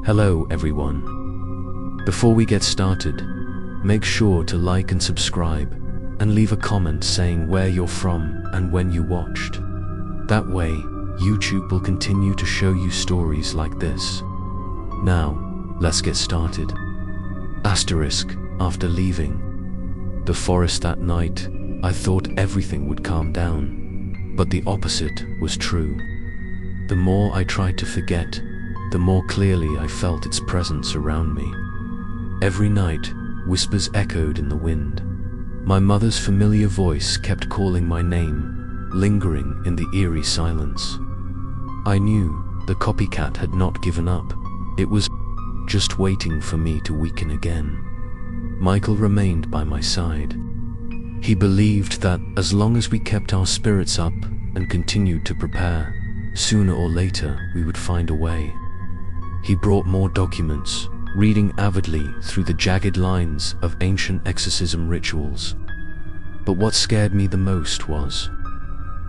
Hello everyone. Before we get started, make sure to like and subscribe and leave a comment saying where you're from and when you watched. That way, YouTube will continue to show you stories like this. Now, let's get started. Asterisk, after leaving the forest that night, I thought everything would calm down, but the opposite was true. The more I tried to forget, the more clearly I felt its presence around me. Every night, whispers echoed in the wind. My mother's familiar voice kept calling my name, lingering in the eerie silence. I knew the copycat had not given up. It was just waiting for me to weaken again. Michael remained by my side. He believed that as long as we kept our spirits up and continued to prepare, sooner or later we would find a way. He brought more documents, reading avidly through the jagged lines of ancient exorcism rituals. But what scared me the most was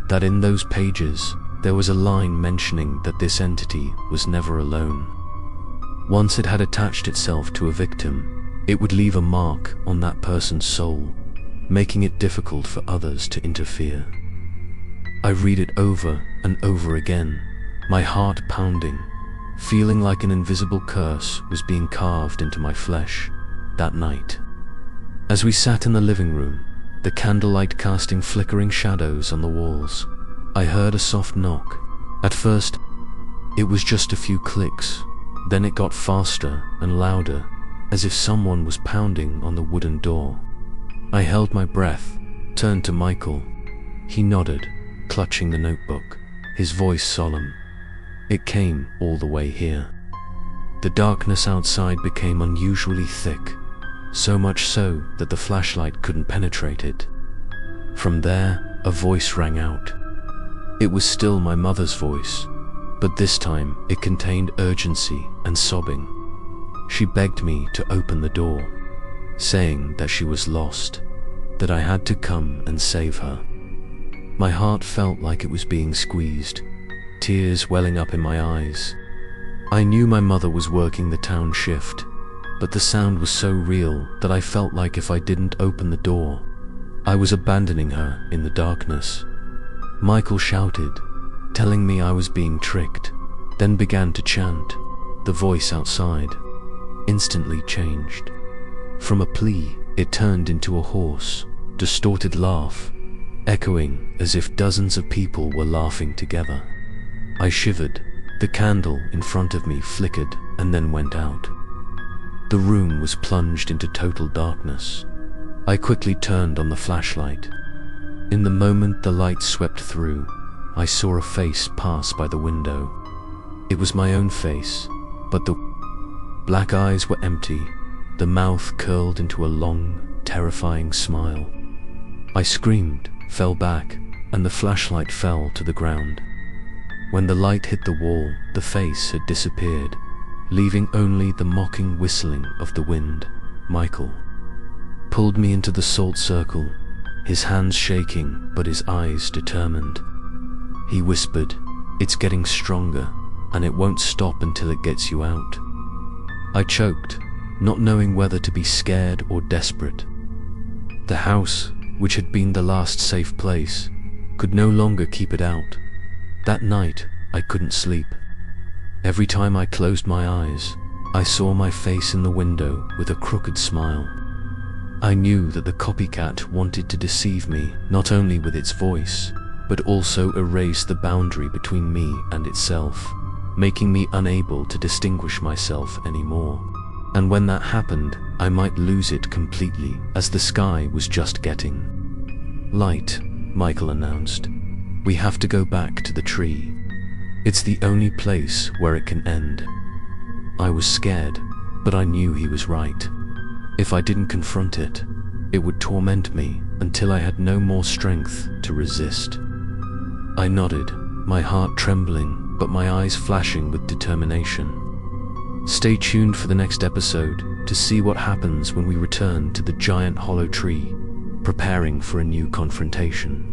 that in those pages there was a line mentioning that this entity was never alone. Once it had attached itself to a victim, it would leave a mark on that person's soul, making it difficult for others to interfere. I read it over and over again, my heart pounding, feeling like an invisible curse was being carved into my flesh that night. As we sat in the living room, the candlelight casting flickering shadows on the walls, I heard a soft knock. At first, it was just a few clicks, then it got faster and louder, as if someone was pounding on the wooden door. I held my breath, turned to Michael. He nodded, clutching the notebook, his voice solemn. It came all the way here. The darkness outside became unusually thick, so much so that the flashlight couldn't penetrate it. From there, a voice rang out. It was still my mother's voice, but this time it contained urgency and sobbing. She begged me to open the door, saying that she was lost, that I had to come and save her. My heart felt like it was being squeezed, tears welling up in my eyes. I knew my mother was working the town shift, but the sound was so real that I felt like if I didn't open the door, I was abandoning her in the darkness. Michael shouted, telling me I was being tricked, then began to chant. The voice outside instantly changed. From a plea, it turned into a hoarse, distorted laugh, echoing as if dozens of people were laughing together. I shivered. The candle in front of me flickered and then went out. The room was plunged into total darkness. I quickly turned on the flashlight. In the moment the light swept through, I saw a face pass by the window. It was my own face, but the black eyes were empty, the mouth curled into a long, terrifying smile. I screamed, fell back, and the flashlight fell to the ground. When the light hit the wall, the face had disappeared, leaving only the mocking whistling of the wind. Michael pulled me into the salt circle, his hands shaking but his eyes determined. He whispered, "It's getting stronger, and it won't stop until it gets you out." I choked, not knowing whether to be scared or desperate. The house, which had been the last safe place, could no longer keep it out. That night, I couldn't sleep. Every time I closed my eyes, I saw my face in the window with a crooked smile. I knew that the copycat wanted to deceive me, not only with its voice, but also erase the boundary between me and itself, making me unable to distinguish myself anymore. And when that happened, I might lose it completely, as the sky was just getting light. Michael announced, "We have to go back to the tree. It's the only place where it can end." I was scared, but I knew he was right. If I didn't confront it, it would torment me until I had no more strength to resist. I nodded, my heart trembling, but my eyes flashing with determination. Stay tuned for the next episode to see what happens when we return to the giant hollow tree, preparing for a new confrontation.